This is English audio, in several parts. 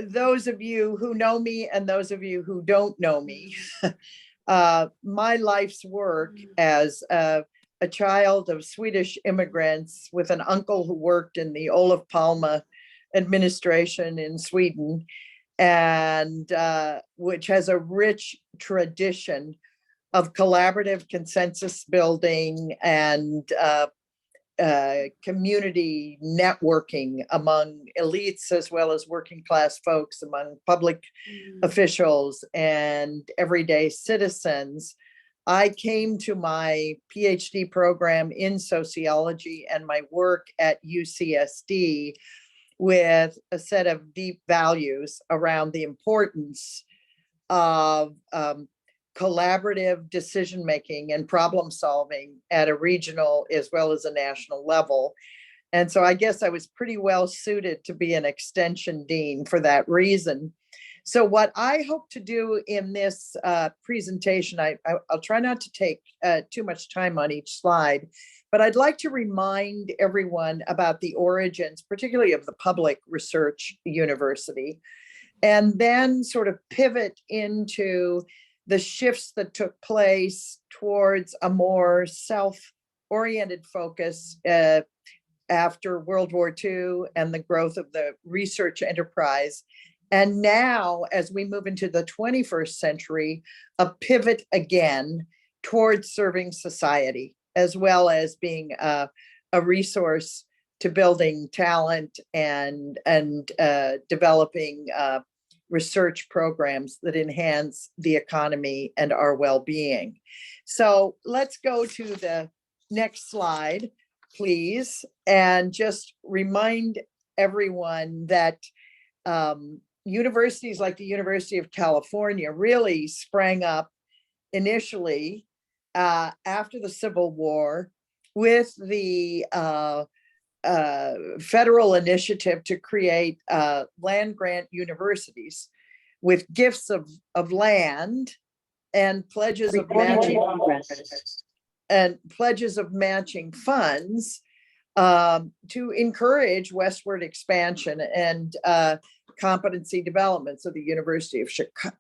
those of you who know me and those of you who don't know me, my life's work as a child of Swedish immigrants with an uncle who worked in the Olof Palme administration in Sweden, and which has a rich tradition of collaborative consensus building and community networking among elites as well as working class folks, among public officials and everyday citizens. I came to my PhD program in sociology and my work at UCSD with a set of deep values around the importance of collaborative decision-making and problem solving at a regional as well as a national level. And so I guess I was pretty well suited to be an extension dean for that reason. So what I hope to do in this presentation, I'll try not to take too much time on each slide, but I'd like to remind everyone about the origins, particularly of the public research university, and then sort of pivot into the shifts that took place towards a more self-oriented focus after World War II and the growth of the research enterprise. And now, as we move into the 21st century, a pivot again towards serving society, as well as being a resource to building talent and developing research programs that enhance the economy and our well-being. So let's go to the next slide, please, and just remind everyone that universities like the University of California really sprang up initially after the Civil War with the federal initiative to create land grant universities with gifts of land and pledges of matching funds to encourage westward expansion and competency development. So the University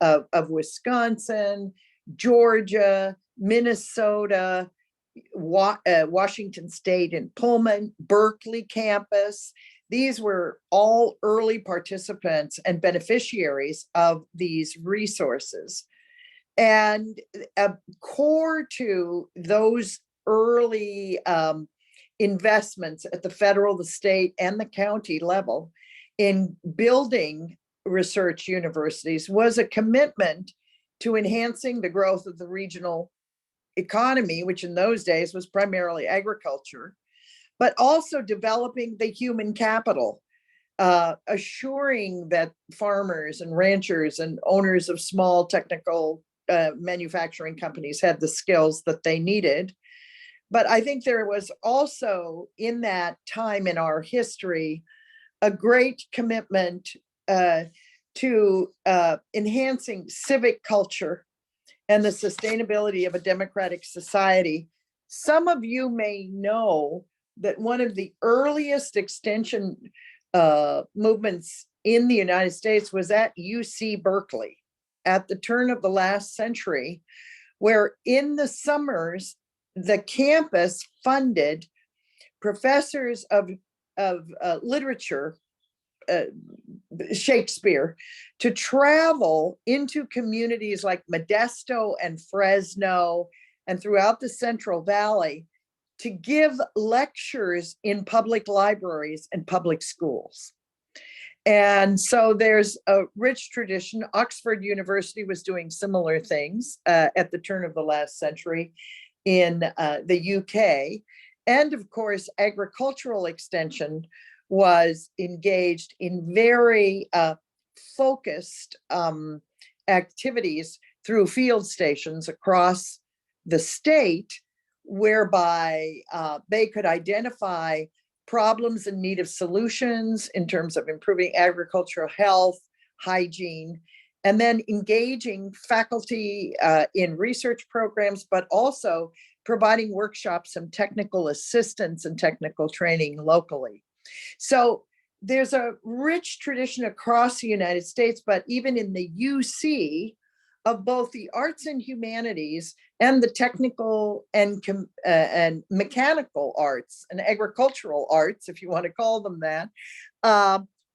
of Wisconsin, Georgia, Minnesota, Washington State and Pullman, Berkeley campus. These were all early participants and beneficiaries of these resources. And core to those early investments at the federal, the state, and the county level in building research universities was a commitment to enhancing the growth of the regional economy, which in those days was primarily agriculture, but also developing the human capital, assuring that farmers and ranchers and owners of small technical manufacturing companies had the skills that they needed. But I think there was also in that time in our history a great commitment to enhancing civic culture and the sustainability of a democratic society. Some of you may know that one of the earliest extension movements in the United States was at UC Berkeley at the turn of the last century, where in the summers, the campus funded professors of literature, Shakespeare, to travel into communities like Modesto and Fresno and throughout the Central Valley to give lectures in public libraries and public schools. And so there's a rich tradition. Oxford University was doing similar things at the turn of the last century in the UK. And of course, agricultural extension was engaged in very focused activities through field stations across the state, whereby they could identify problems in need of solutions in terms of improving agricultural health, hygiene, and then engaging faculty in research programs, but also providing workshops and technical assistance and technical training locally. So there's a rich tradition across the United States, but even in the UC, of both the arts and humanities and the technical and mechanical arts and agricultural arts, if you want to call them that,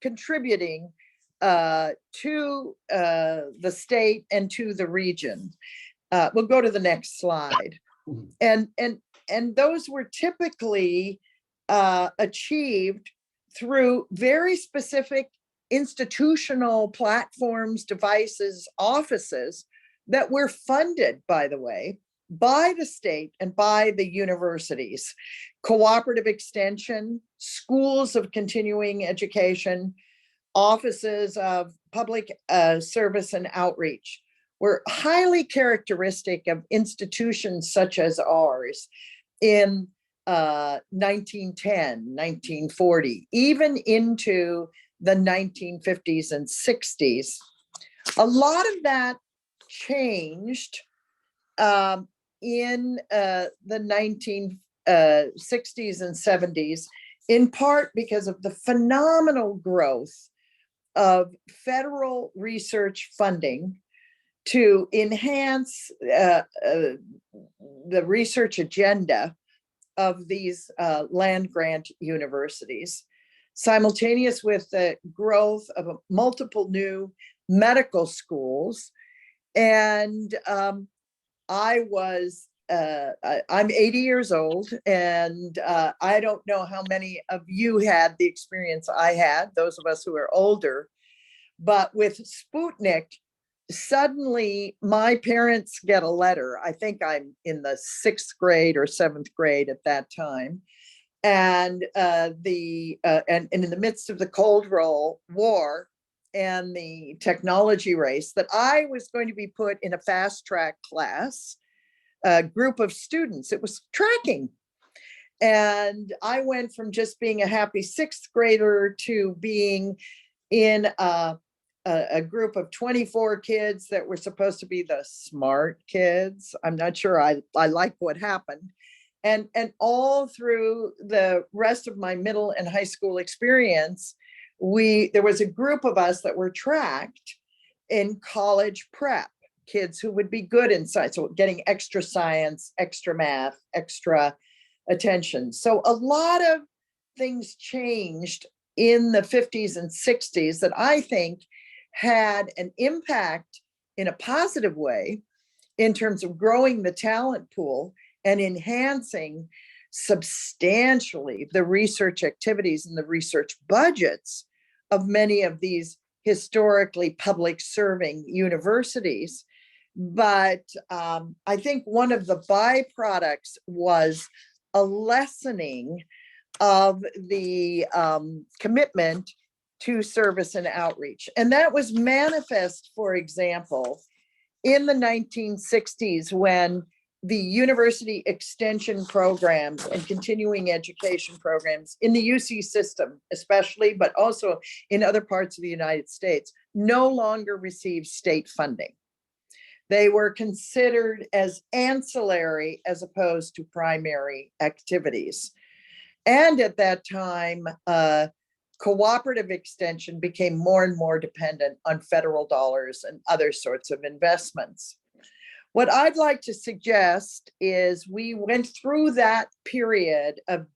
contributing to the state and to the region. We'll go to the next slide. And those were typically achieved through very specific institutional platforms, devices, offices that were funded, by the way, by the state and by the universities. Cooperative extension, schools of continuing education, offices of public service and outreach were highly characteristic of institutions such as ours in 1910, 1940, even into the 1950s and 60s. A lot of that changed in the 1960s and 70s, in part because of the phenomenal growth of federal research funding to enhance the research agenda of these land grant universities, simultaneous with the growth of multiple new medical schools. And I'm 80 years old, and I don't know how many of you had the experience I had, those of us who are older, but with Sputnik, suddenly my parents get a letter. I think I'm in the 6th grade or 7th grade at that time. And and in the midst of the Cold War and the technology race, that I was going to be put in a fast track class, a group of students. It was tracking. And I went from just being a happy 6th grader to being in a group of 24 kids that were supposed to be the smart kids. I'm not sure I like what happened. And all through the rest of my middle and high school experience, there was a group of us that were tracked in college prep, kids who would be good in science, so getting extra science, extra math, extra attention. So a lot of things changed in the 50s and 60s that I think had an impact in a positive way in terms of growing the talent pool and enhancing substantially the research activities and the research budgets of many of these historically public serving universities. But I think one of the byproducts was a lessening of the commitment to service and outreach. And that was manifest, for example, in the 1960s when the university extension programs and continuing education programs in the UC system, especially, but also in other parts of the United States, no longer received state funding. They were considered as ancillary as opposed to primary activities. And at that time, cooperative extension became more and more dependent on federal dollars and other sorts of investments. What I'd like to suggest is we went through that period of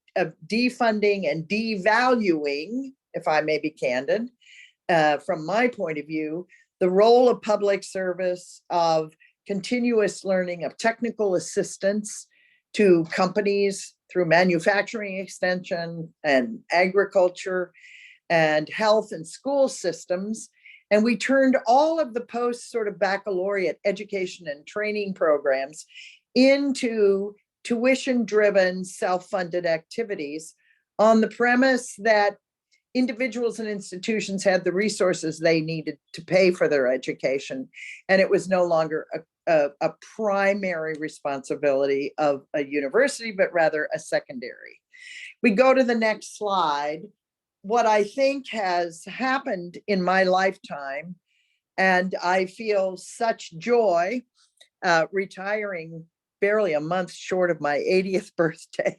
defunding and devaluing, if I may be candid, from my point of view, the role of public service, of continuous learning, of technical assistance to companies through manufacturing extension and agriculture and health and school systems. And we turned all of the post sort of baccalaureate education and training programs into tuition-driven, self-funded activities on the premise that individuals and institutions had the resources they needed to pay for their education. And it was no longer a primary responsibility of a university, but rather a secondary. We go to the next slide. What I think has happened in my lifetime, and I feel such joy retiring barely a month short of my 80th birthday,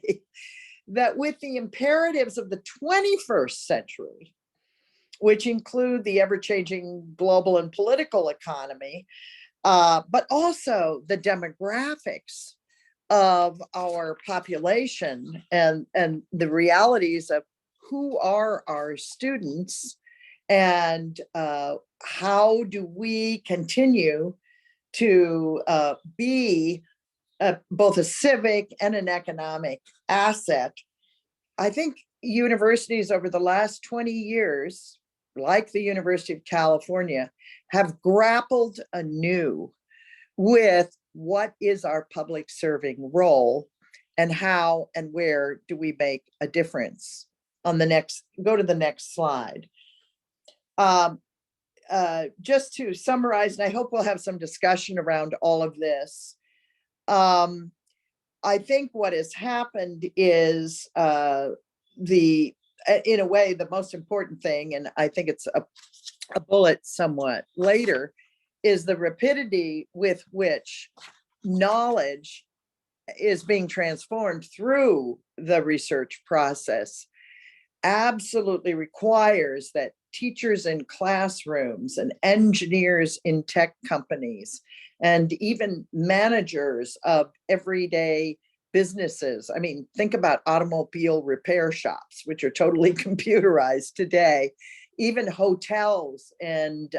that with the imperatives of the 21st century, which include the ever-changing global and political economy, but also the demographics of our population and the realities of who are our students and how do we continue to be both a civic and an economic asset. I think universities over the last 20 years, like the University of California, have grappled anew with what is our public serving role and how and where do we make a difference. On the next, go to the next slide. Just to summarize, and I hope we'll have some discussion around all of this. I think what has happened is in a way, the most important thing, and I think it's a bullet somewhat later, is the rapidity with which knowledge is being transformed through the research process absolutely requires that teachers in classrooms and engineers in tech companies and even managers of everyday businesses. I mean, think about automobile repair shops, which are totally computerized today, even hotels and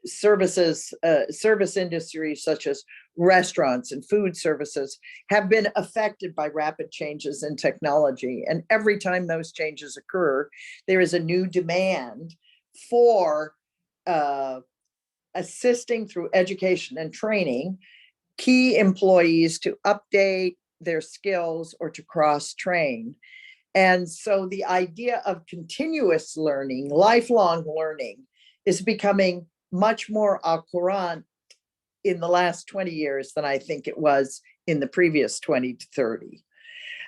service industries such as restaurants and food services have been affected by rapid changes in technology. And every time those changes occur, there is a new demand for assisting through education and training key employees to update their skills or to cross-train. And so the idea of continuous learning, lifelong learning, is becoming much more au courant in the last 20 years than I think it was in the previous 20 to 30.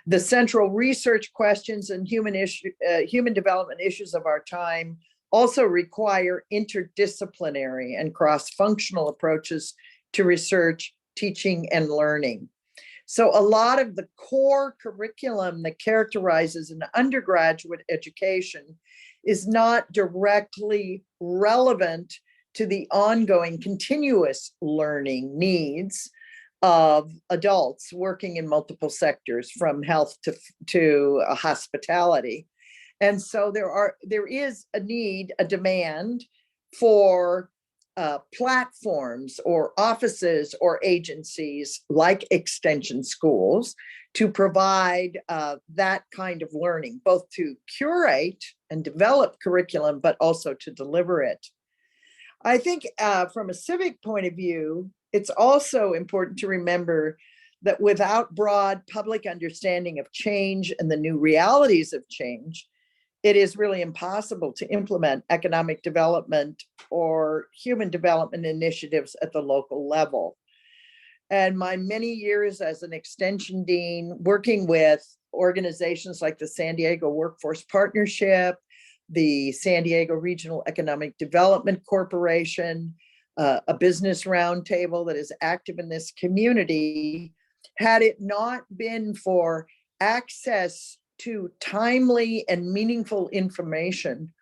The central research questions and human development issues of our time also require interdisciplinary and cross-functional approaches to research, teaching, and learning. So a lot of the core curriculum that characterizes an undergraduate education is not directly relevant to the ongoing continuous learning needs of adults working in multiple sectors, from health to hospitality. And so there is a need, a demand for platforms or offices or agencies like extension schools to provide that kind of learning, both to curate and develop curriculum, but also to deliver it. I think from a civic point of view, it's also important to remember that without broad public understanding of change and the new realities of change, it is really impossible to implement economic development or human development initiatives at the local level. And my many years as an extension dean, working with organizations like the San Diego Workforce Partnership, the San Diego Regional Economic Development Corporation, a business roundtable that is active in this community, had it not been for access to timely and meaningful information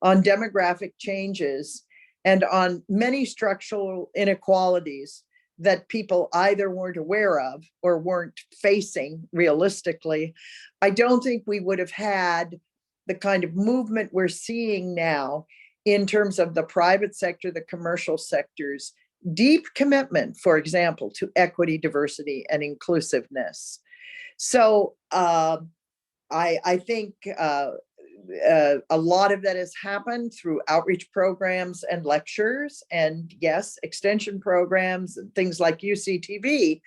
on demographic changes and on many structural inequalities that people either weren't aware of or weren't facing realistically, I don't think we would have had the kind of movement we're seeing now in terms of the private sector, the commercial sector's deep commitment, for example, to equity, diversity, and inclusiveness. So I think a lot of that has happened through outreach programs and lectures, and yes, extension programs and things like UCTV.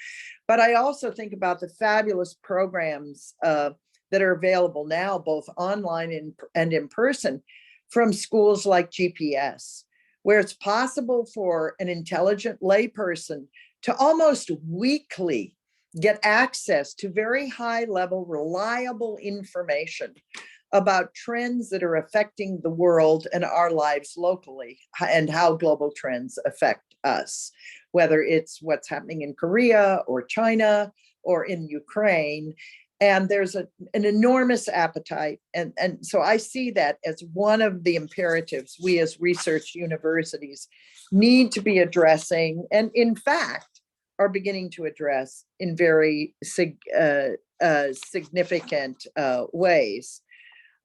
But I also think about the fabulous programs that are available now, both online and in person, from schools like GPS, where it's possible for an intelligent layperson to almost weekly get access to very high level, reliable information about trends that are affecting the world and our lives locally, and how global trends affect us, whether it's what's happening in Korea or China or in Ukraine. And there's an enormous appetite. And so I see that as one of the imperatives we as research universities need to be addressing, and in fact, are beginning to address in very significant ways.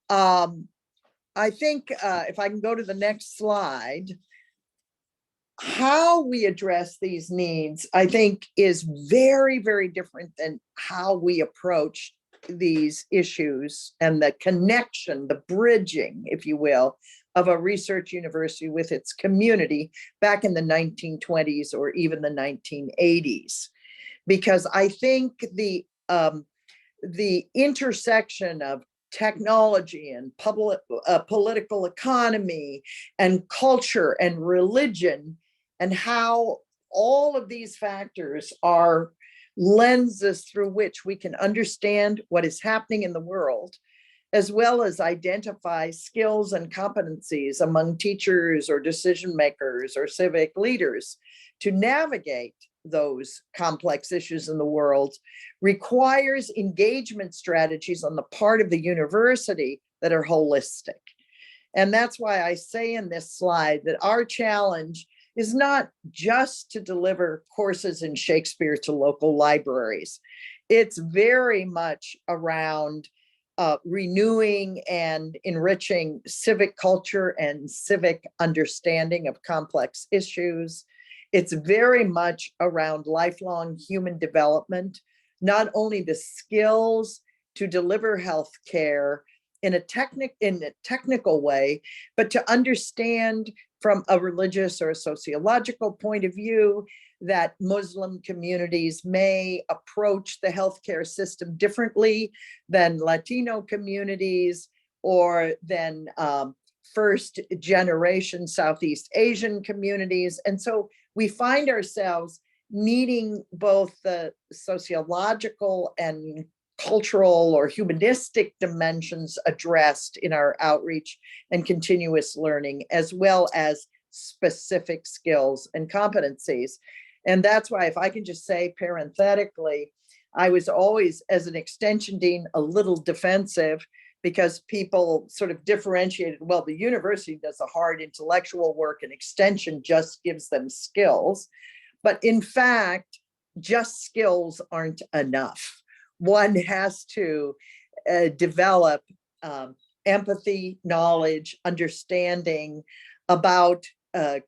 I think if I can go to the next slide, how we address these needs, I think, is very, very different than how we approach these issues, and the connection, the bridging, if you will, of a research university with its community back in the 1920s or even the 1980s. Because I think the intersection of technology and political economy and culture and religion, and how all of these factors are lenses through which we can understand what is happening in the world, as well as identify skills and competencies among teachers or decision makers or civic leaders to navigate those complex issues in the world, requires engagement strategies on the part of the university that are holistic. And that's why I say in this slide that our challenge is not just to deliver courses in Shakespeare to local libraries. It's very much around renewing and enriching civic culture and civic understanding of complex issues. It's very much around lifelong human development, not only the skills to deliver healthcare in a technical way, but to understand from a religious or a sociological point of view that Muslim communities may approach the healthcare system differently than Latino communities, or than first generation Southeast Asian communities. And so we find ourselves needing both the sociological and cultural or humanistic dimensions addressed in our outreach and continuous learning, as well as specific skills and competencies. And that's why, if I can just say parenthetically, I was always, as an extension dean, a little defensive, because people sort of differentiated, well, the university does the hard intellectual work and extension just gives them skills. But in fact, just skills aren't enough. One has to develop empathy, knowledge, understanding about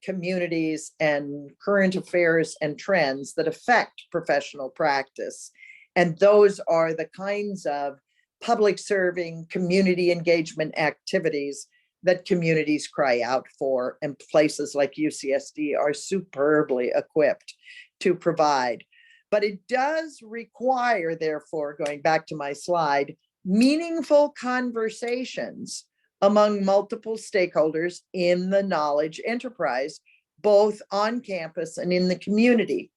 communities and current affairs and trends that affect professional practice. And those are the kinds of public serving, community engagement activities that communities cry out for, and places like UCSD are superbly equipped to provide. But it does require, therefore, going back to my slide, meaningful conversations among multiple stakeholders in the knowledge enterprise, both on campus and in the community.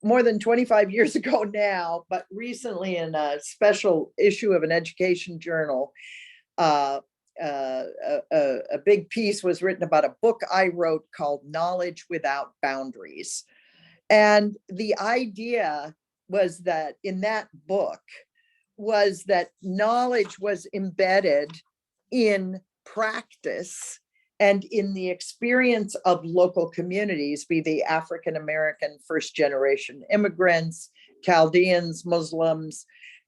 More than 25 years ago now, but recently in a special issue of an education journal, a big piece was written about a book I wrote called Knowledge Without Boundaries. And the idea was that in that book was that knowledge was embedded in practice and in the experience of local communities, be they African-American first generation immigrants, Chaldeans, Muslims,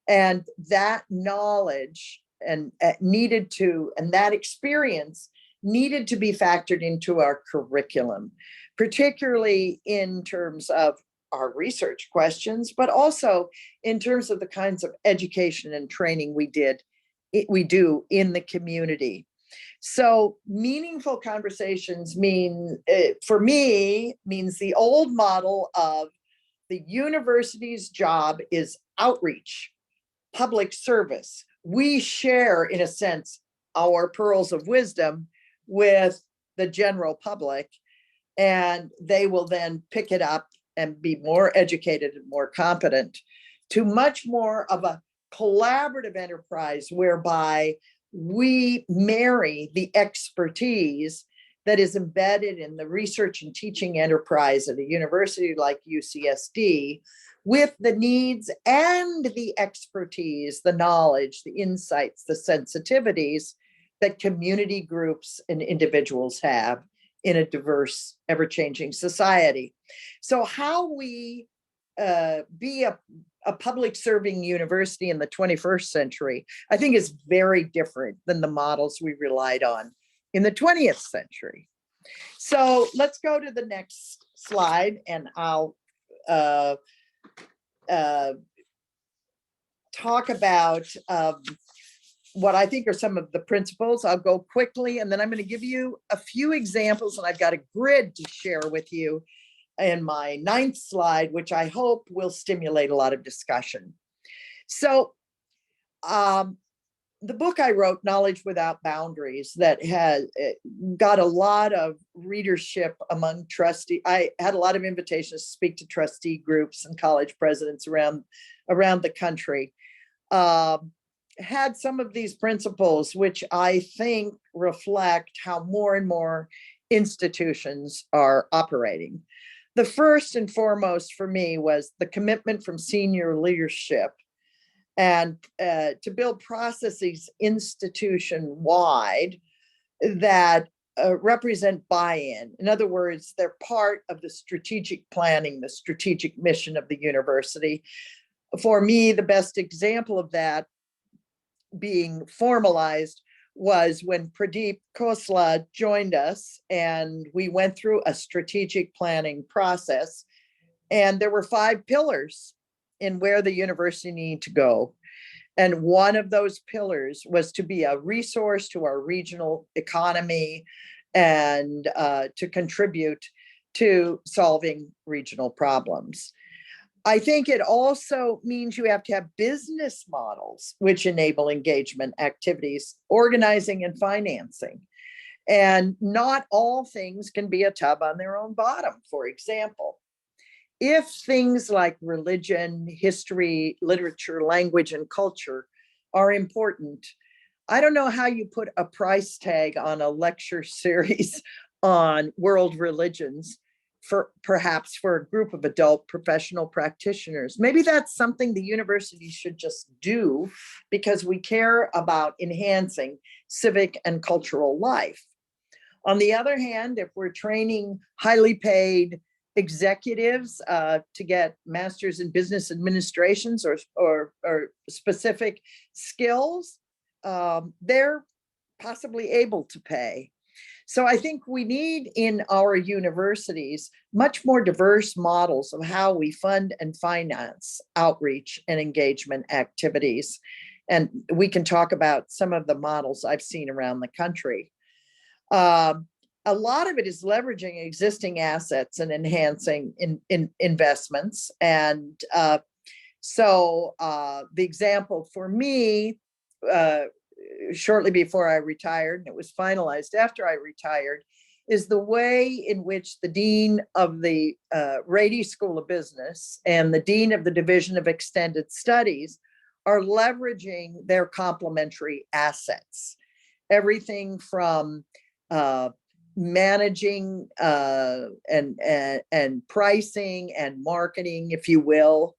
and that knowledge and that experience needed to be factored into our curriculum, particularly in terms of our research questions, but also in terms of the kinds of education and training we do in the community. So meaningful conversations for me, means the old model of the university's job is outreach, public service. We share, in a sense, our pearls of wisdom with the general public, and they will then pick it up and be more educated and more competent, to much more of a collaborative enterprise whereby we marry the expertise that is embedded in the research and teaching enterprise at a university like UCSD, with the needs and the expertise, the knowledge, the insights, the sensitivities that community groups and individuals have in a diverse, ever-changing society. So how we be a public serving university in the 21st century, I think is very different than the models we relied on in the 20th century. So let's go to the next slide, and I'll talk about what I think are some of the principles. I'll go quickly, and then I'm going to give you a few examples, and I've got a grid to share with you in my 9th slide, which I hope will stimulate a lot of discussion. So the book I wrote, Knowledge Without Boundaries, that has got a lot of readership among trustees. I had a lot of invitations to speak to trustee groups and college presidents around the country. Had some of these principles, which I think reflect how more and more institutions are operating. The first and foremost for me was the commitment from senior leadership and to build processes institution-wide that represent buy-in. In other words, they're part of the strategic planning, the strategic mission of the university. For me, the best example of that being formalized was when Pradeep Khosla joined us, and we went through a strategic planning process, and there were 5 pillars in where the university needed to go. And one of those pillars was to be a resource to our regional economy and to contribute to solving regional problems. I think it also means you have to have business models which enable engagement activities, organizing and financing. And not all things can be a tub on their own bottom, for example. If things like religion, history, literature, language, and culture are important, I don't know how you put a price tag on a lecture series on world religions for perhaps for a group of adult professional practitioners. Maybe that's something the university should just do because we care about enhancing civic and cultural life. On the other hand, if we're training highly paid executives to get masters in business administrations or specific skills, they're possibly able to pay. So I think we need in our universities much more diverse models of how we fund and finance outreach and engagement activities. And we can talk about some of the models I've seen around the country. A lot of it is leveraging existing assets and enhancing investments. And so the example for me, shortly before I retired, and it was finalized after I retired, is the way in which the dean of the Rady School of Business and the dean of the Division of Extended Studies are leveraging their complementary assets. Everything from managing and pricing and marketing, if you will,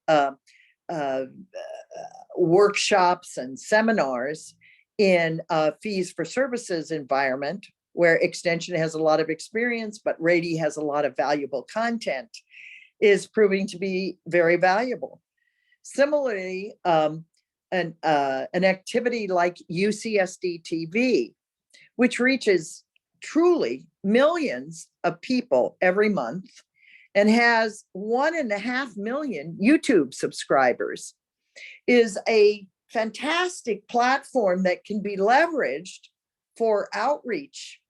workshops and seminars in a fees for services environment where Extension has a lot of experience, but Rady has a lot of valuable content, is proving to be very valuable. Similarly, an activity like UCSD TV, which reaches truly millions of people every month and has 1.5 million YouTube subscribers, is a fantastic platform that can be leveraged for outreach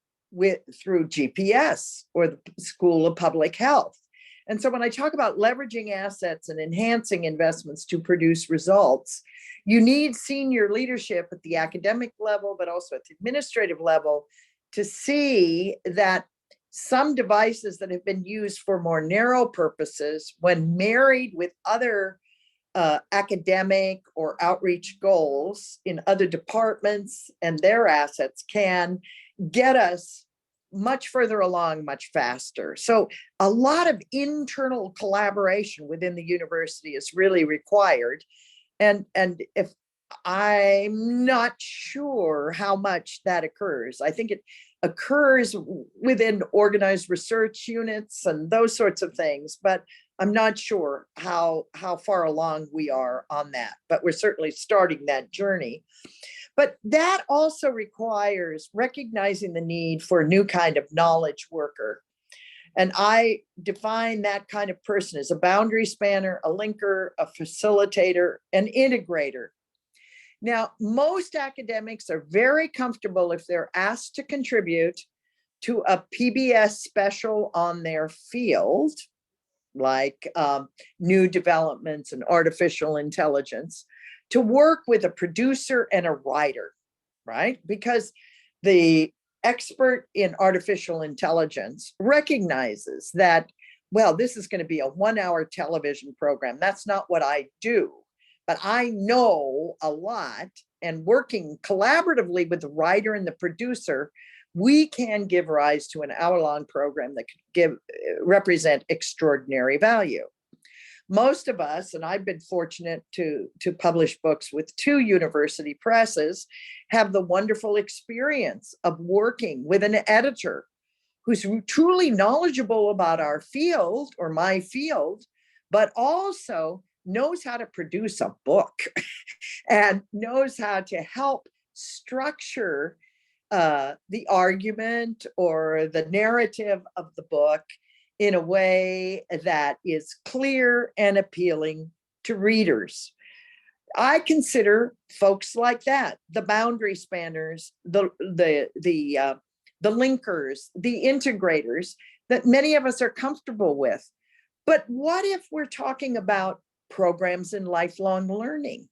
through GPS or the School of Public Health. And so when I talk about leveraging assets and enhancing investments to produce results, you need senior leadership at the academic level, but also at the administrative level, to see that some devices that have been used for more narrow purposes, when married with other academic or outreach goals in other departments and their assets, can get us much further along, much faster. So a lot of internal collaboration within the university is really required. And if I'm not sure how much that occurs. I think it occurs within organized research units and those sorts of things, but I'm not sure how far along we are on that, but we're certainly starting that journey. But that also requires recognizing the need for a new kind of knowledge worker. And I define that kind of person as a boundary spanner, a linker, a facilitator, an integrator. Now, most academics are very comfortable if they're asked to contribute to a PBS special on their field, like new developments in artificial intelligence, to work with a producer and a writer, right? Because the expert in artificial intelligence recognizes that, well, this is going to be a 1-hour television program. That's not what I do, but I know a lot, and working collaboratively with the writer and the producer, we can give rise to an hour-long program that could represent extraordinary value. Most of us, and I've been fortunate to publish books with 2 university presses, have the wonderful experience of working with an editor who's truly knowledgeable about our field or my field, but also knows how to produce a book and knows how to help structure the argument or the narrative of the book in a way that is clear and appealing to readers. I consider folks like that the boundary spanners, the linkers, the integrators that many of us are comfortable with. But what if we're talking about programs in lifelong learning,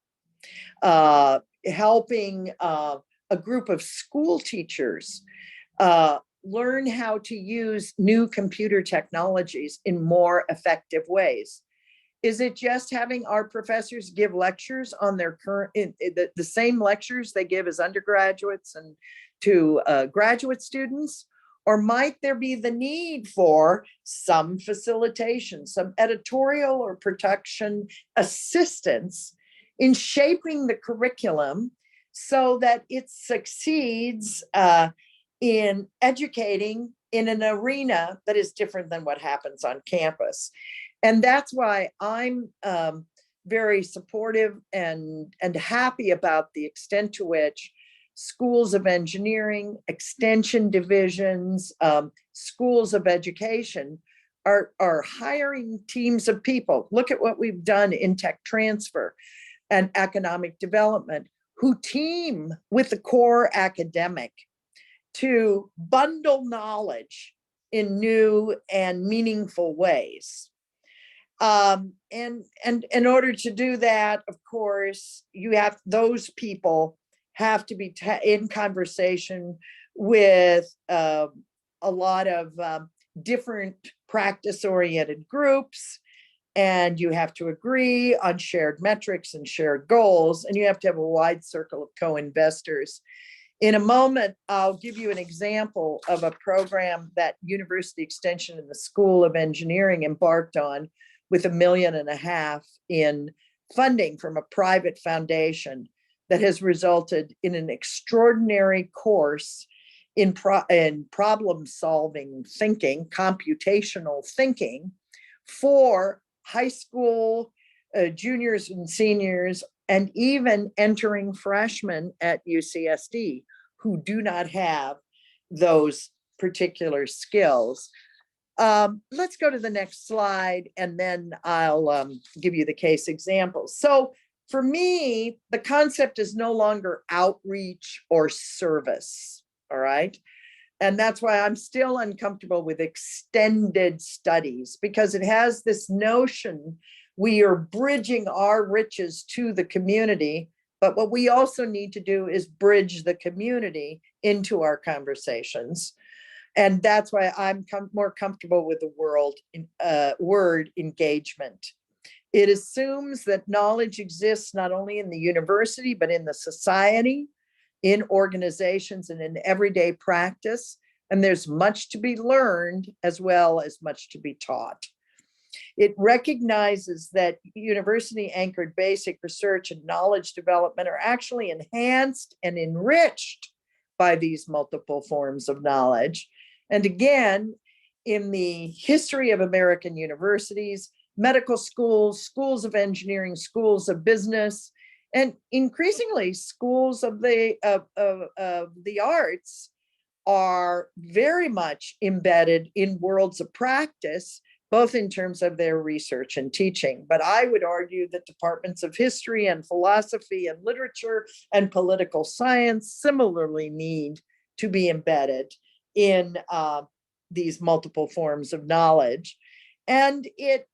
helping a group of school teachers learn how to use new computer technologies in more effective ways? Is it just having our professors give lectures on their current, the same lectures they give as undergraduates and to graduate students? Or might there be the need for some facilitation, some editorial or production assistance in shaping the curriculum so that it succeeds in educating in an arena that is different than what happens on campus? And that's why I'm very supportive and happy about the extent to which schools of engineering, extension divisions, schools of education are hiring teams of people. Look at what we've done in tech transfer and economic development, who team with the core academic to bundle knowledge in new and meaningful ways. And in order to do that, of course, those people have to be in conversation with a lot of different practice-oriented groups, and you have to agree on shared metrics and shared goals, and you have to have a wide circle of co-investors. In a moment, I'll give you an example of a program that University Extension and the School of Engineering embarked on with $1.5 million in funding from a private foundation that has resulted in an extraordinary course in problem-solving thinking, computational thinking, for high school juniors and seniors, and even entering freshmen at UCSD who do not have those particular skills. Let's go to the next slide, and then I'll give you the case examples. So for me, the concept is no longer outreach or service, all right? And that's why I'm still uncomfortable with extended studies, because it has this notion we are bridging our riches to the community, but what we also need to do is bridge the community into our conversations. And that's why I'm more comfortable with the word engagement. It assumes that knowledge exists not only in the university, but in the society, in organizations, and in everyday practice, and there's much to be learned as well as much to be taught. It recognizes that university-anchored basic research and knowledge development are actually enhanced and enriched by these multiple forms of knowledge. And again, in the history of American universities, medical schools, schools of engineering, schools of business, and increasingly schools of the arts are very much embedded in worlds of practice, both in terms of their research and teaching. But I would argue that departments of history and philosophy and literature and political science similarly need to be embedded in these multiple forms of knowledge. And it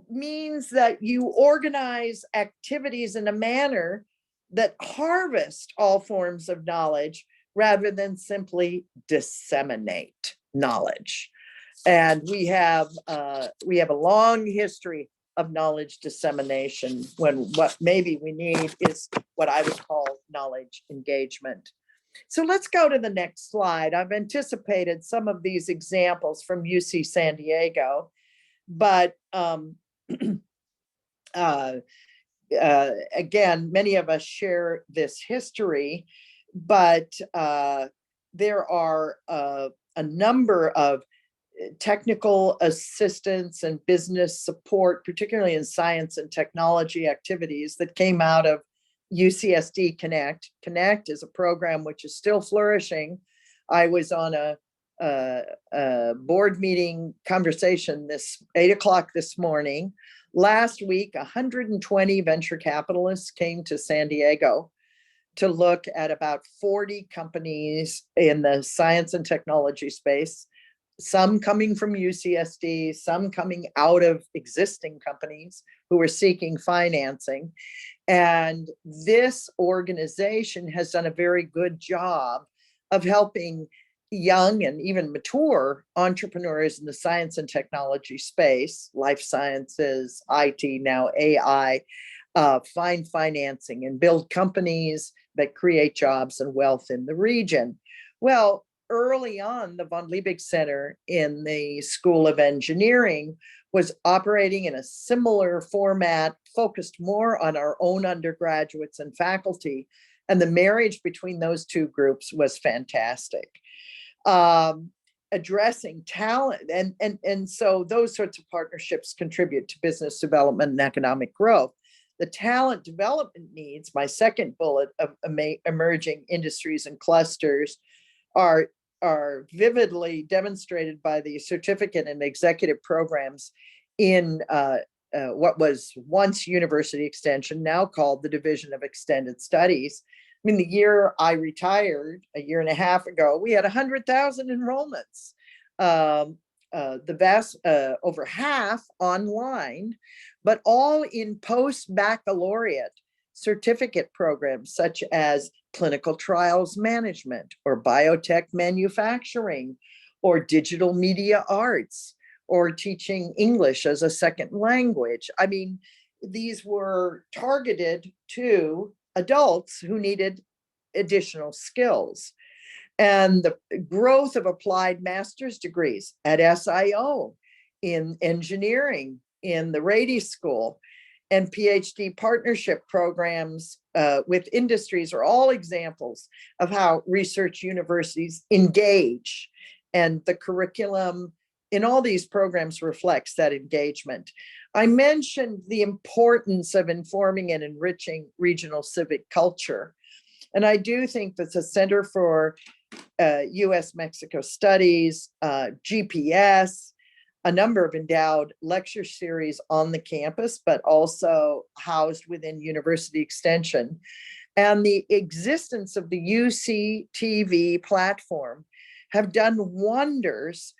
means that you organize activities in a manner that harvest all forms of knowledge rather than simply disseminate knowledge. And we have a long history of knowledge dissemination, when what maybe we need is what I would call knowledge engagement. So let's go to the next slide. I've anticipated some of these examples from UC San Diego, but again, many of us share this history, but there are a number of technical assistance and business support, particularly in science and technology activities, that came out of UCSD Connect. Connect is a program which is still flourishing. I was on a board meeting conversation this 8 o'clock this morning. Last week, 120 venture capitalists came to San Diego to look at about 40 companies in the science and technology space, some coming from UCSD, some coming out of existing companies who were seeking financing. And this organization has done a very good job of helping young and even mature entrepreneurs in the science and technology space, life sciences, IT, now AI, find financing and build companies that create jobs and wealth in the region. Well, early on, the von Liebig Center in the School of Engineering was operating in a similar format, focused more on our own undergraduates and faculty. And the marriage between those two groups was fantastic. Addressing talent. And so those sorts of partnerships contribute to business development and economic growth. The talent development needs, my second bullet of emerging industries and clusters, are vividly demonstrated by the certificate and executive programs in what was once University Extension, now called the Division of Extended Studies. I mean, the year I retired, a year and a half ago, we had 100,000 enrollments. The vast, over half online, but all in post-baccalaureate certificate programs such as clinical trials management or biotech manufacturing or digital media arts or teaching English as a second language. I mean, these were targeted to adults who needed additional skills. And the growth of applied master's degrees at SIO, in engineering, in the Rady School, and PhD partnership programs with industries are all examples of how research universities engage. And the curriculum in all these programs reflects that engagement. I mentioned the importance of informing and enriching regional civic culture. And I do think that the Center for US-Mexico Studies, GPS, a number of endowed lecture series on the campus, but also housed within University Extension, and the existence of the UC TV platform have done wonders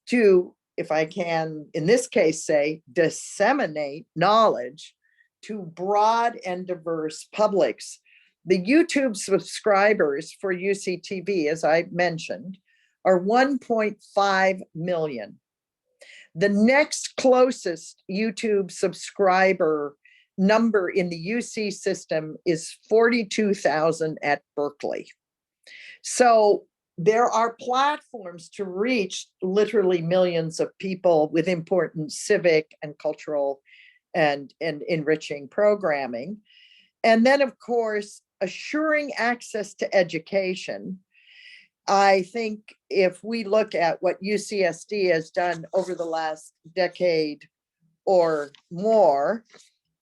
to, if I can, in this case, say, disseminate knowledge to broad and diverse publics. The YouTube subscribers for UC TV, as I mentioned, are 1.5 million. The next closest YouTube subscriber number in the UC system is 42,000 at Berkeley. So there are platforms to reach literally millions of people with important civic and cultural and enriching programming. And then, of course, assuring access to education. I think if we look at what UCSD has done over the last decade or more,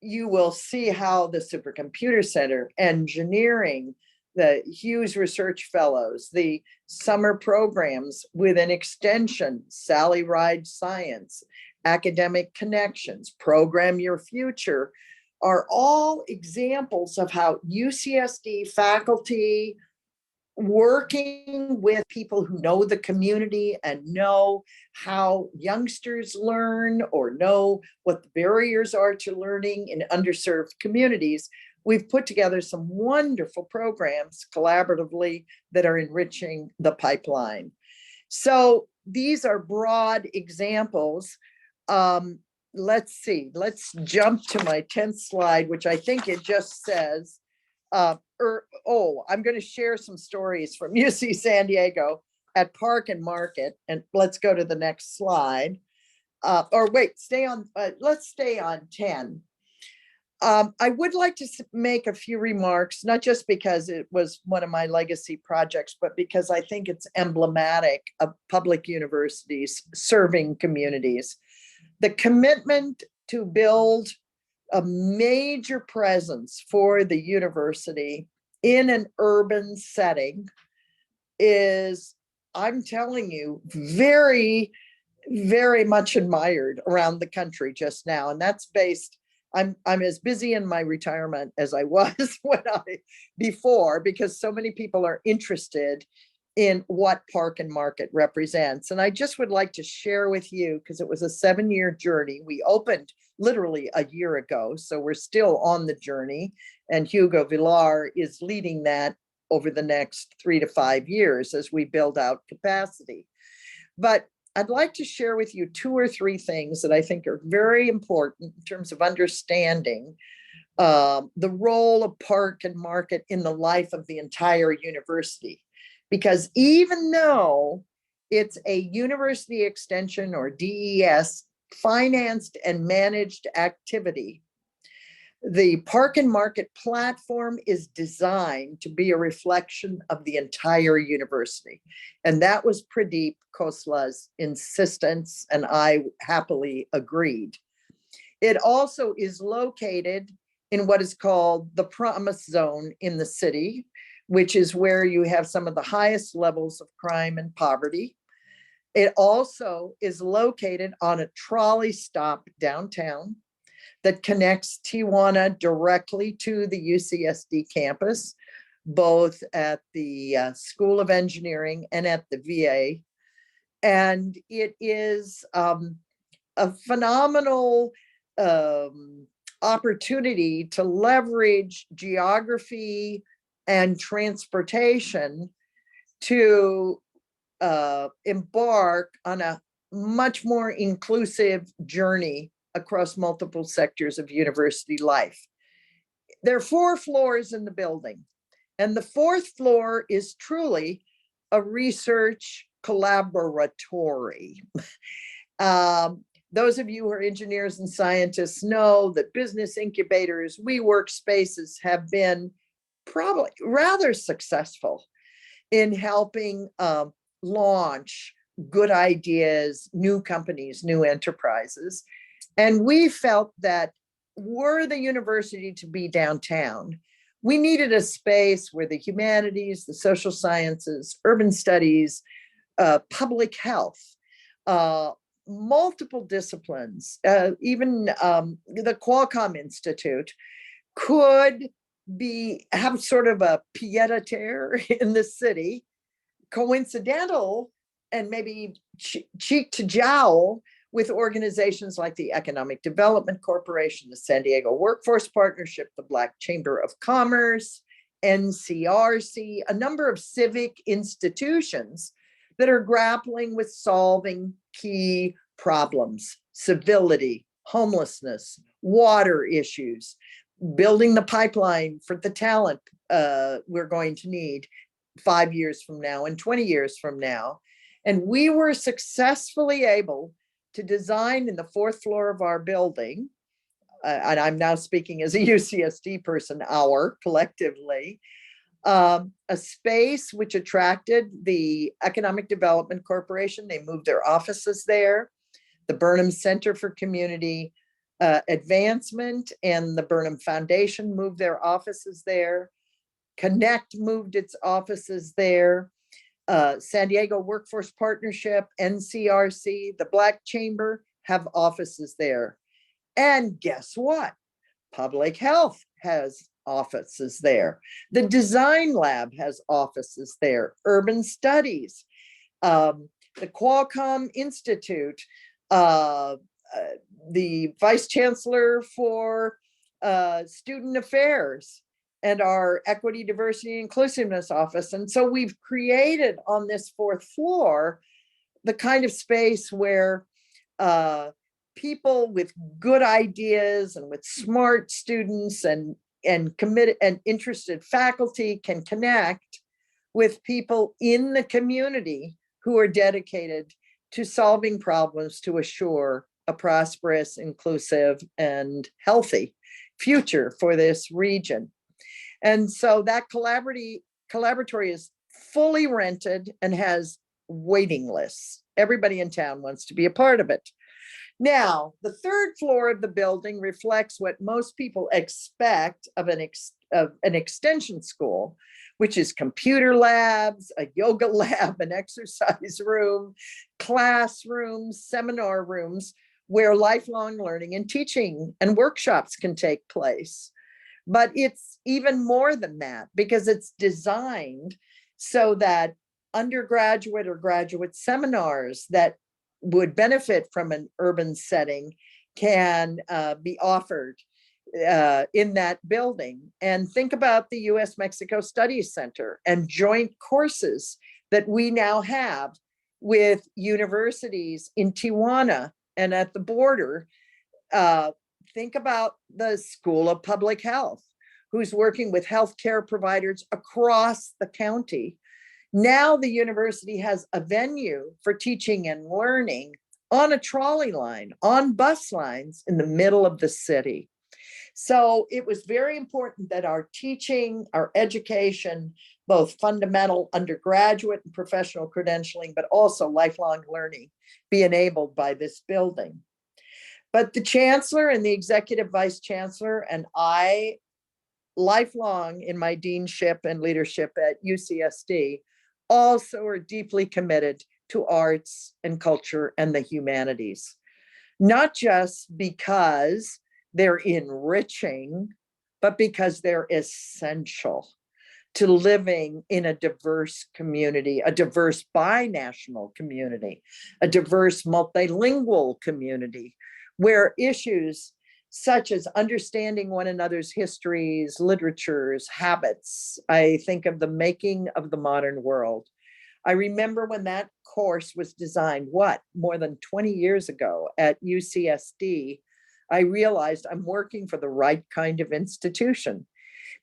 you will see how the Supercomputer Center, engineering, the Hughes Research Fellows, the summer programs with an extension, Sally Ride Science, Academic Connections, Program Your Future, are all examples of how UCSD faculty, working with people who know the community and know how youngsters learn or know what the barriers are to learning in underserved communities, we've put together some wonderful programs collaboratively that are enriching the pipeline. So these are broad examples. Let's see, let's jump to my 10th slide, which I think it just says, I'm going to share some stories from UC San Diego at Park and Market, and let's go to the next slide. Or wait, let's stay on 10. I would like to make a few remarks, not just because it was one of my legacy projects, but because I think it's emblematic of public universities serving communities. The commitment to build a major presence for the university in an urban setting is, I'm telling you, very, very much admired around the country just now. And that's based, I'm as busy in my retirement as I was before, because so many people are interested in what Park and Market represents. And I just would like to share with you, because it was a 7-year journey. We opened literally a year ago, so we're still on the journey. And Hugo Villar is leading that over the next 3 to 5 years as we build out capacity. But I'd like to share with you 2 or 3 things that I think are very important in terms of understanding the role of Park and Market in the life of the entire university. Because even though it's a university extension or DES financed and managed activity, the Park and Market platform is designed to be a reflection of the entire university. And that was Pradeep Khosla's insistence, and I happily agreed. It also is located in what is called the Promise Zone in the city, which is where you have some of the highest levels of crime and poverty. It also is located on a trolley stop downtown that connects Tijuana directly to the UCSD campus, both at the School of Engineering and at the VA. And it is a phenomenal opportunity to leverage geography and transportation to embark on a much more inclusive journey across multiple sectors of university life. There are 4 floors in the building, and the 4th floor is truly a research collaboratory. Those of you who are engineers and scientists know that business incubators, WeWork spaces have been probably rather successful in helping launch good ideas, new companies, new enterprises. And we felt that were the university to be downtown, we needed a space where the humanities, the social sciences, urban studies, public health, multiple disciplines, even the Qualcomm Institute could have sort of a pied-a-terre in the city, coincidental and maybe cheek to jowl with organizations like the Economic Development Corporation, the San Diego Workforce Partnership, the Black Chamber of Commerce, NCRC, a number of civic institutions that are grappling with solving key problems: civility, homelessness, water issues, building the pipeline for the talent we're going to need, 5 years from now and 20 years from now. And we were successfully able to design in the 4th floor of our building, and I'm now speaking as a UCSD person, collectively, a space which attracted the Economic Development Corporation. They moved their offices there. The Burnham Center for Community Advancement and the Burnham Foundation moved their offices there. Connect moved its offices there. San Diego Workforce Partnership, NCRC, the Black Chamber have offices there. And guess what? Public Health has offices there. The Design Lab has offices there. Urban Studies, the Qualcomm Institute, the Vice Chancellor for Student Affairs, and our Equity, Diversity, Inclusiveness Office. And so we've created on this 4th floor the kind of space where people with good ideas and with smart students and committed and interested faculty can connect with people in the community who are dedicated to solving problems to assure a prosperous, inclusive, and healthy future for this region. And so that collaboratory is fully rented and has waiting lists. Everybody in town wants to be a part of it. Now, the 3rd floor of the building reflects what most people expect of an extension school, which is computer labs, a yoga lab, an exercise room, classrooms, seminar rooms, where lifelong learning and teaching and workshops can take place. But it's even more than that, because it's designed so that undergraduate or graduate seminars that would benefit from an urban setting can be offered in that building. And think about the US-Mexico Studies Center and joint courses that we now have with universities in Tijuana and at the border. Think about the School of Public Health, who's working with healthcare providers across the county. Now the university has a venue for teaching and learning on a trolley line, on bus lines in the middle of the city. So it was very important that our teaching, our education, both fundamental undergraduate and professional credentialing, but also lifelong learning, be enabled by this building. But the chancellor and the executive vice chancellor and I, lifelong in my deanship and leadership at UCSD, also are deeply committed to arts and culture and the humanities, not just because they're enriching, but because they're essential to living in a diverse community, a diverse binational community, a diverse multilingual community, where issues such as understanding one another's histories, literatures, habits. I think of the making of the modern world. I remember when that course was designed, more than 20 years ago at UCSD, I realized I'm working for the right kind of institution,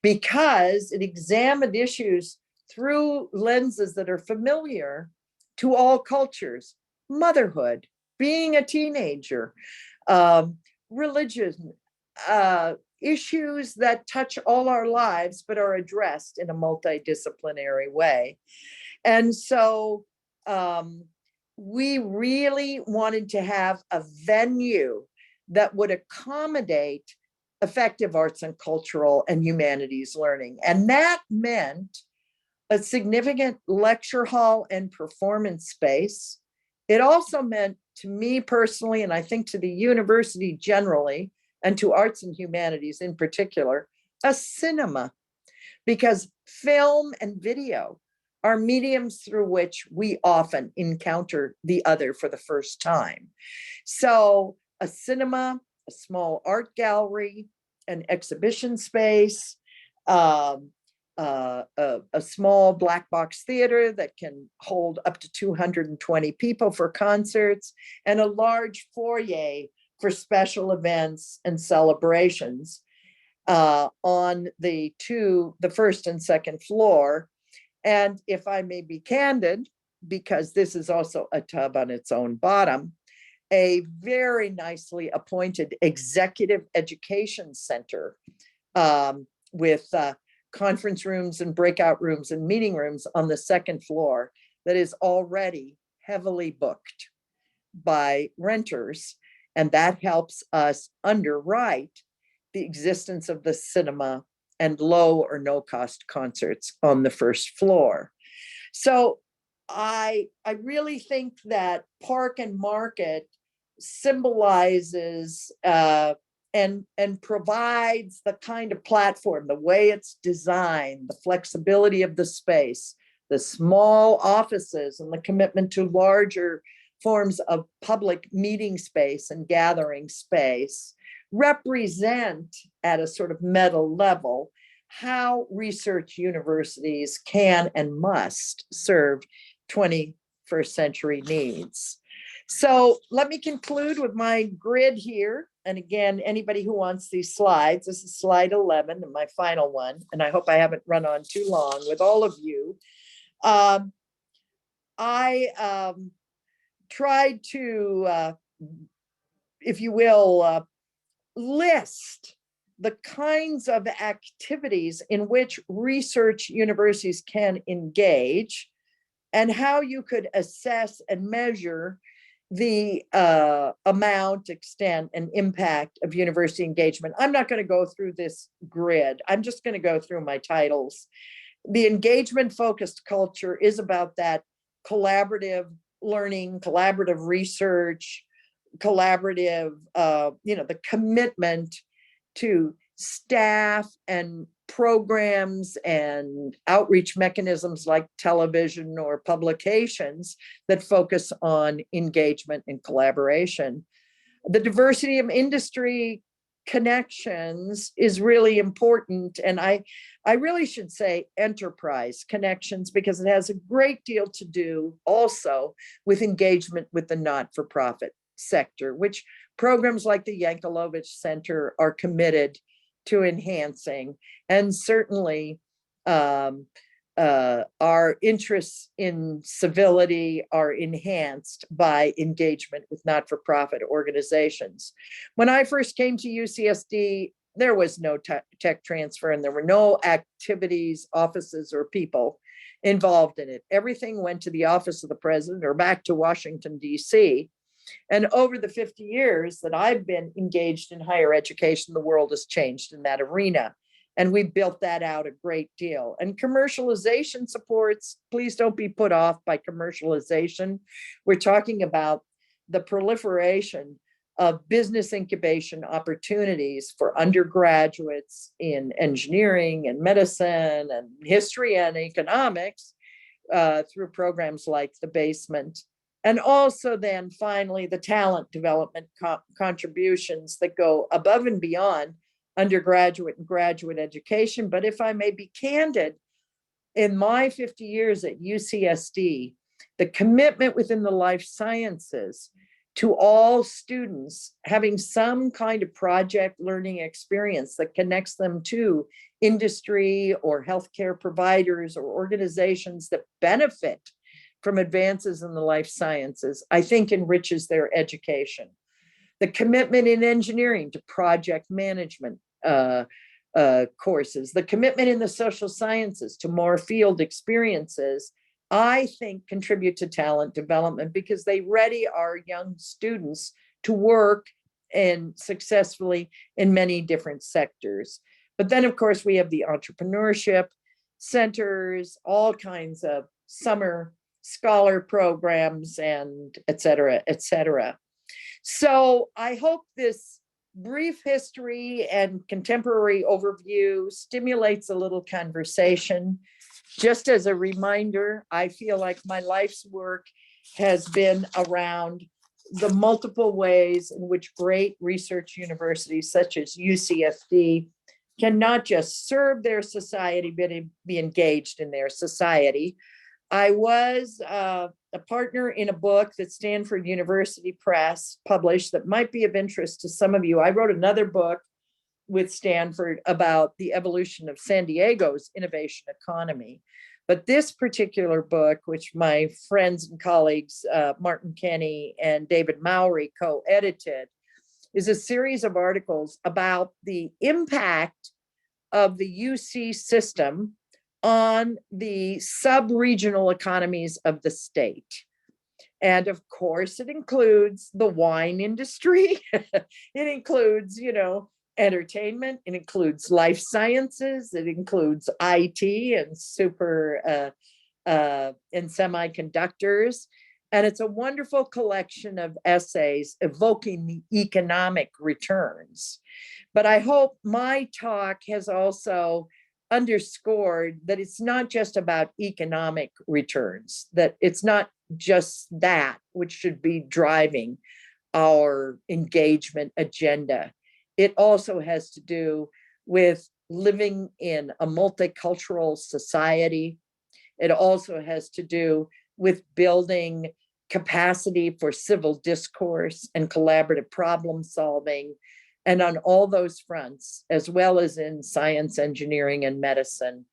because it examined issues through lenses that are familiar to all cultures: motherhood, being a teenager, religion, issues that touch all our lives, but are addressed in a multidisciplinary way. And so we really wanted to have a venue that would accommodate effective arts and cultural and humanities learning. And that meant a significant lecture hall and performance space. It also meant, to me personally, and I think to the university generally, and to arts and humanities in particular, a cinema, because film and video are mediums through which we often encounter the other for the first time. So a cinema, a small art gallery, an exhibition space, a small black box theater that can hold up to 220 people for concerts, and a large foyer for special events and celebrations on the first and second floor. And if I may be candid, because this is also a tub on its own bottom, a very nicely appointed executive education center with conference rooms and breakout rooms and meeting rooms on the second floor that is already heavily booked by renters. And that helps us underwrite the existence of the cinema and low or no cost concerts on the first floor. So I really think that Park and Market symbolizes and provides the kind of platform, the way it's designed, the flexibility of the space, the small offices, and the commitment to larger forms of public meeting space and gathering space represent at a sort of meta level how research universities can and must serve 21st century needs. So let me conclude with my grid here. And again, anybody who wants these slides, this is slide 11 and my final one. And I hope I haven't run on too long with all of you. I tried to, if you will, list the kinds of activities in which research universities can engage and how you could assess and measure the amount, extent, and impact of university engagement. I'm not going to go through this grid. I'm just going to go through my titles. The engagement-focused culture is about that collaborative learning, collaborative research, collaborative, the commitment to staff and programs and outreach mechanisms like television or publications that focus on engagement and collaboration. The diversity of industry connections is really important. And I really should say enterprise connections, because it has a great deal to do also with engagement with the not-for-profit sector, which programs like the Yankelovich Center are committed to enhancing. And certainly our interests in civility are enhanced by engagement with not-for-profit organizations. When I first came to UCSD, there was no tech transfer and there were no activities, offices, or people involved in it. Everything went to the office of the president or back to Washington, D.C. And over the 50 years that I've been engaged in higher education, the world has changed in that arena. And we built that out a great deal. And commercialization supports, please don't be put off by commercialization. We're talking about the proliferation of business incubation opportunities for undergraduates in engineering and medicine and history and economics through programs like the Basement. And also then finally, the talent development contributions that go above and beyond undergraduate and graduate education. But if I may be candid, in my 50 years at UCSD, the commitment within the life sciences to all students having some kind of project learning experience that connects them to industry or healthcare providers or organizations that benefit from advances in the life sciences, I think enriches their education. The commitment in engineering to project management courses, the commitment in the social sciences to more field experiences, I think contribute to talent development because they ready our young students to work and successfully in many different sectors. But then, of course, we have the entrepreneurship centers, all kinds of summer scholar programs, and et cetera, et cetera. So I hope this brief history and contemporary overview stimulates a little conversation. Just as a reminder, I feel like my life's work has been around the multiple ways in which great research universities such as UCSD can not just serve their society, but be engaged in their society. I was a partner in a book that Stanford University Press published that might be of interest to some of you. I wrote another book with Stanford about the evolution of San Diego's innovation economy. But this particular book, which my friends and colleagues, Martin Kenny and David Mowry co-edited, is a series of articles about the impact of the UC system on the sub-regional economies of the state. And of course, it includes the wine industry. It includes, entertainment. It includes life sciences. It includes IT and and semiconductors. And it's a wonderful collection of essays evoking the economic returns. But I hope my talk has also underscored that it's not just about economic returns, that it's not just that which should be driving our engagement agenda. It also has to do with living in a multicultural society. It also has to do with building capacity for civil discourse and collaborative problem solving. And on all those fronts, as well as in science, engineering, and medicine,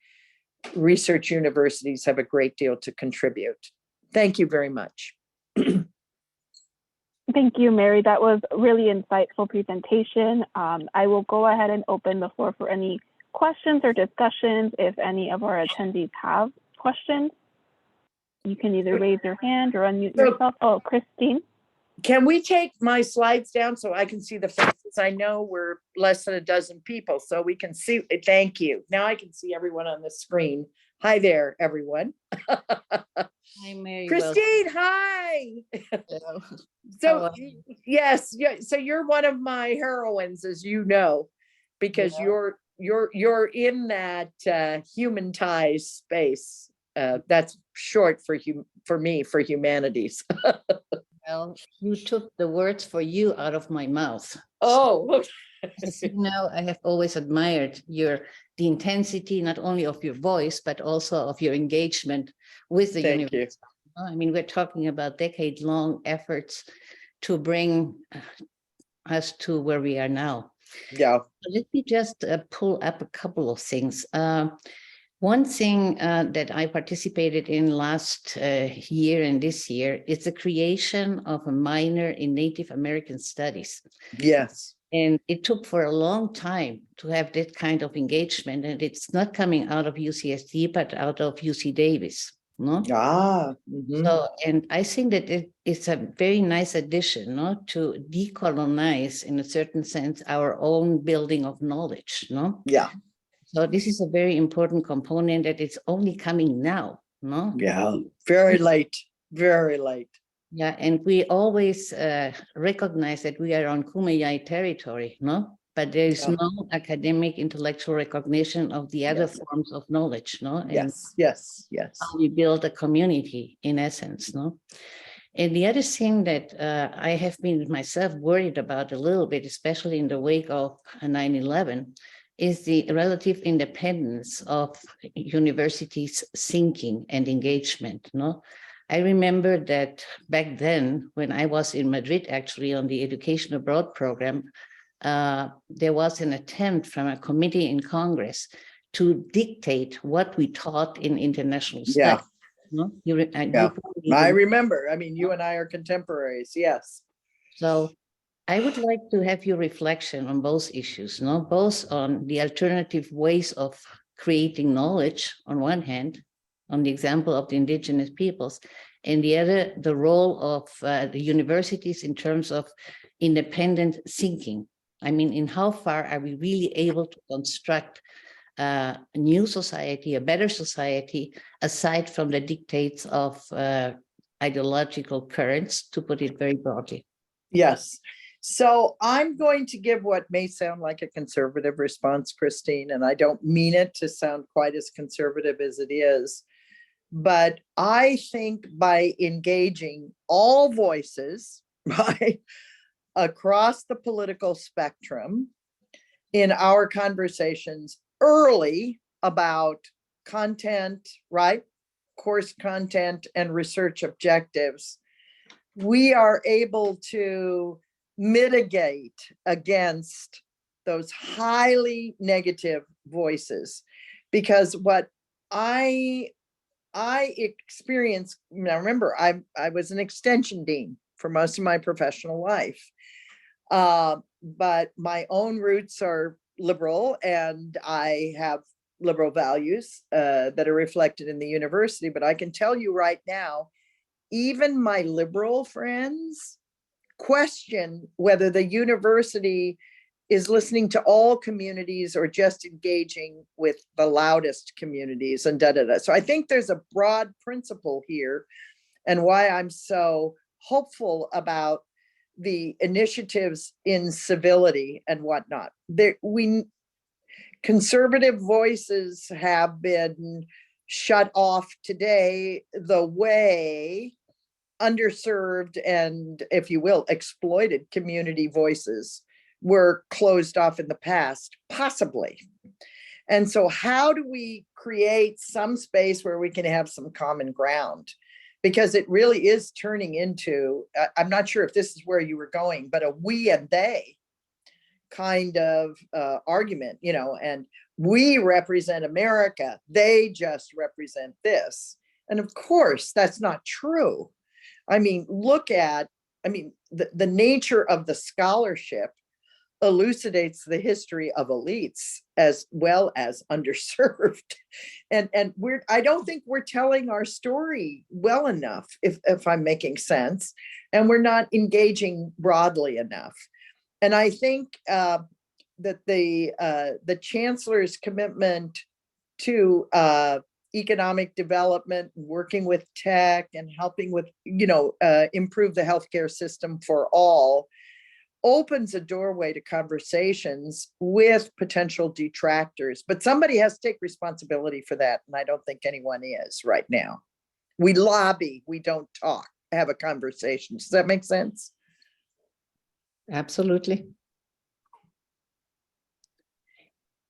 research universities have a great deal to contribute. Thank you very much. Thank you, Mary. That was a really insightful presentation. I will go ahead and open the floor for any questions or discussions. If any of our attendees have questions, you can either raise your hand or unmute yourself. Oh, Christine. Can we take my slides down so I can see the faces? I know we're less than a dozen people, so we can see. Thank you. Now I can see everyone on the screen. Hi there, everyone. Hi, Mary. Christine, hi. So yes, so you're one of my heroines, as you know, because you're in that human ties space. That's short for me, for humanities. Well, you took the words for you out of my mouth. Oh, as you know, I have always admired the intensity, not only of your voice, but also of your engagement with the university. I mean, we're talking about decade-long efforts to bring us to where we are now. Yeah. Let me just pull up a couple of things. One thing that I participated in last year and this year is the creation of a minor in Native American Studies. Yes. And it took for a long time to have that kind of engagement. And it's not coming out of UCSD, but out of UC Davis. No? So, and I think that it's a very nice addition, to decolonize, in a certain sense, our own building of knowledge. Yeah. So this is a very important component that it's only coming now, Yeah, very late, very late. Yeah, and we always recognize that we are on Kumeyaay territory, but there is no academic intellectual recognition of the other forms of knowledge, And yes. how we build a community, in essence, And the other thing that I have been myself worried about a little bit, especially in the wake of 9/11, is the relative independence of universities' thinking and engagement. I remember that back then, when I was in Madrid, actually on the Education Abroad program, there was an attempt from a committee in Congress to dictate what we taught in international studies. I remember. I mean, you and I are contemporaries. Yes. So I would like to have your reflection on both issues, both on the alternative ways of creating knowledge on one hand, on the example of the indigenous peoples, and the other, the role of the universities in terms of independent thinking. I mean, in how far are we really able to construct a new society, a better society, aside from the dictates of ideological currents, to put it very broadly? Yes. So I'm going to give what may sound like a conservative response, Christine, and I don't mean it to sound quite as conservative as it is. But I think by engaging all voices across the political spectrum in our conversations early about content, right? Course content and research objectives, we are able to mitigate against those highly negative voices. Because what I I experienced, now remember, I was an extension dean for most of my professional life. But my own roots are liberal, and I have liberal values that are reflected in the university. But I can tell you right now, even my liberal friends question whether the university is listening to all communities or just engaging with the loudest communities and da da da. So I think there's a broad principle here, and why I'm so hopeful about the initiatives in civility and whatnot. Conservative voices have been shut off today the way underserved and, if you will, exploited community voices were closed off in the past, possibly. And so how do we create some space where we can have some common ground? Because it really is turning into, I'm not sure if this is where you were going, but a we and they kind of argument, and we represent America, they just represent this. And of course, that's not true. I mean, the nature of the scholarship elucidates the history of elites as well as underserved. And I don't think we're telling our story well enough, if I'm making sense, and we're not engaging broadly enough. And I think that the chancellor's commitment to economic development, working with tech and helping with, improve the healthcare system for all, opens a doorway to conversations with potential detractors. But somebody has to take responsibility for that. And I don't think anyone is right now. We lobby, we don't talk, have a conversation. Does that make sense? Absolutely.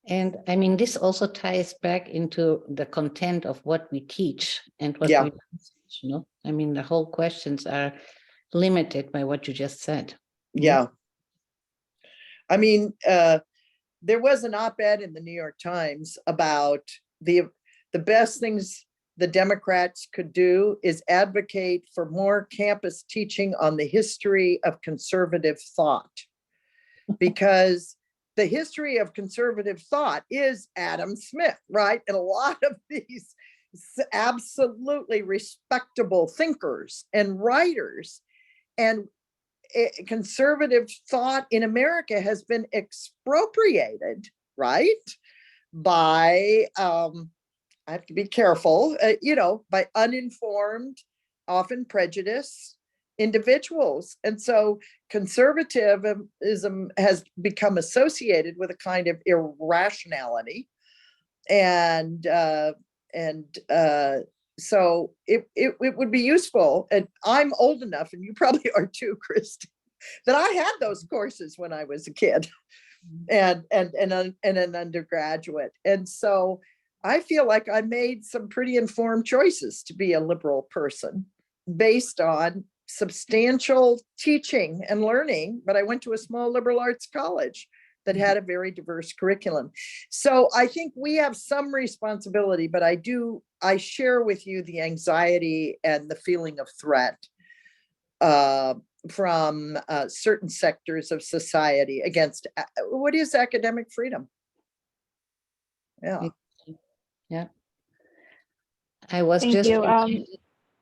And I mean, this also ties back into the content of what we teach and what we teach, I mean, the whole questions are limited by what you just said. Yeah. I mean, there was an op-ed in the New York Times about the best things the Democrats could do is advocate for more campus teaching on the history of conservative thought, because the history of conservative thought is Adam Smith, right? And a lot of these absolutely respectable thinkers and writers, and conservative thought in America has been expropriated, right? By, I have to be careful, by uninformed, often prejudiced individuals. And so conservatism has become associated with a kind of irrationality. And so it would be useful, and I'm old enough, and you probably are too, Christy, that I had those courses when I was a kid and an undergraduate. And so I feel like I made some pretty informed choices to be a liberal person based on substantial teaching and learning, but I went to a small liberal arts college that had a very diverse curriculum. So I think we have some responsibility, but I share with you the anxiety and the feeling of threat from certain sectors of society against what is academic freedom. Yeah. Yeah. I was Thank just you.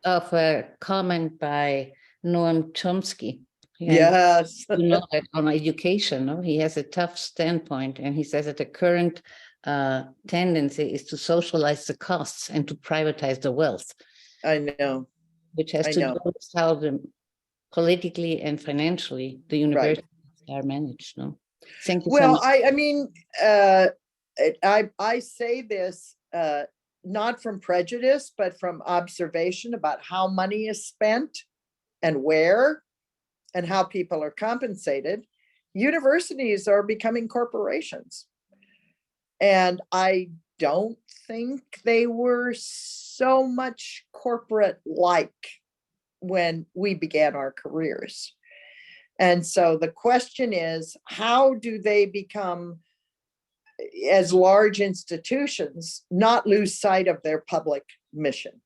of a comment by Noam Chomsky. Yes. You know that on education, no? He has a tough standpoint, and he says that the current tendency is to socialize the costs and to privatize the wealth. I know. Which has to do with how politically and financially the universities are managed. No, thank you. Well, so much. I mean, I say this not from prejudice, but from observation about how money is spent and where and how people are compensated. Universities are becoming corporations. And I don't think they were so much corporate-like when we began our careers. And so the question is, how do they become, as large institutions, not lose sight of their public mission?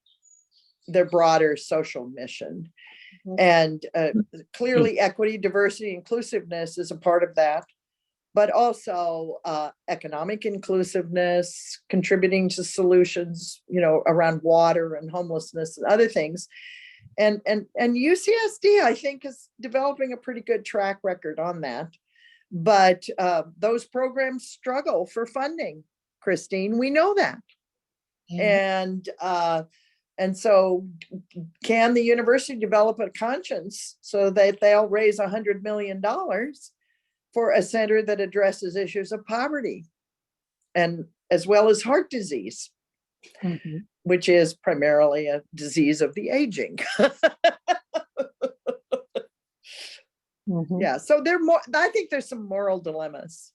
their broader social mission. Mhm. And clearly equity, diversity, inclusiveness is a part of that, but also economic inclusiveness, contributing to solutions, around water and homelessness and other things. And UCSD, I think, is developing a pretty good track record on that. But those programs struggle for funding, Christine. We know that. Yeah. And so can the university develop a conscience so that they'll raise $100 million for a center that addresses issues of poverty and as well as heart disease, Mhm. which is primarily a disease of the aging. Mhm. Yeah, so I think there's some moral dilemmas.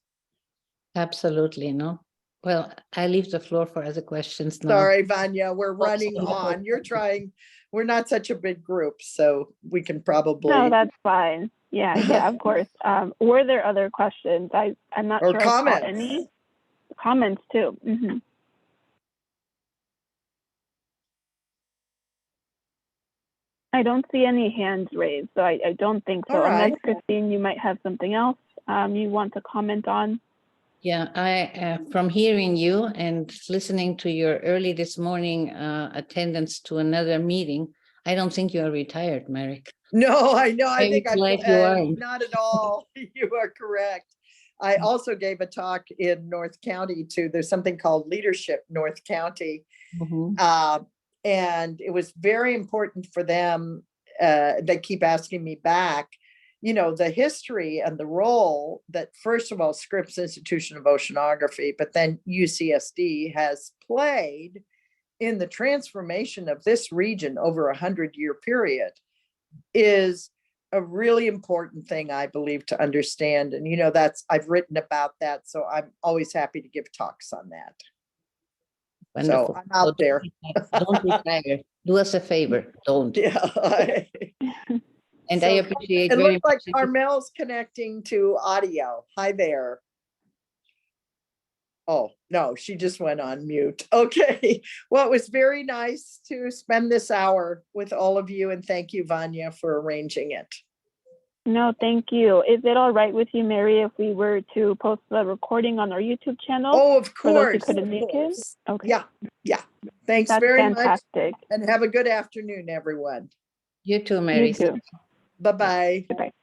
Absolutely, no. Well, I leave the floor for other questions now. Sorry, Vanya, we're running Absolutely. on. We're not such a big group, so we can probably. No, that's fine. Yeah, of course. Were there other questions? I'm not Or sure I caught comments. any comments too. I don't see any hands raised, so I don't think so. All right. Unless, Christine, you might have something else you want to comment on. Yeah, from hearing you and listening to your early this morning attendance to another meeting, I don't think you are retired, Merrick. No, I know. I Very think glad you are. not at all. You are correct. I also gave a talk in North County too. There's something called Leadership North County. Mhm. And it was very important for them. They keep asking me back, the history and the role that, first of all, Scripps Institution of Oceanography, but then UCSD has played in the transformation of this region over 100-year period is a really important thing, I believe, to understand. And, I've written about that. So I'm always happy to give talks on that. Wonderful. So I'm out there. Don't retire. Do us a favor. Don't. Yeah. And So I appreciate it very looks like much. Carmel's connecting to audio. Hi there. Oh, no, she just went on mute. Okay. Well, it was very nice to spend this hour with all of you. And thank you, Vanya, for arranging it. No, thank you. Is it all right with you, Mary, if we were to post the recording on our YouTube channel? Oh, of For those who course. couldn't make it? Okay. Yeah. Thanks That's very fantastic. much. And have a good afternoon, everyone. You too, Mary. You too. Bye-bye. Goodbye.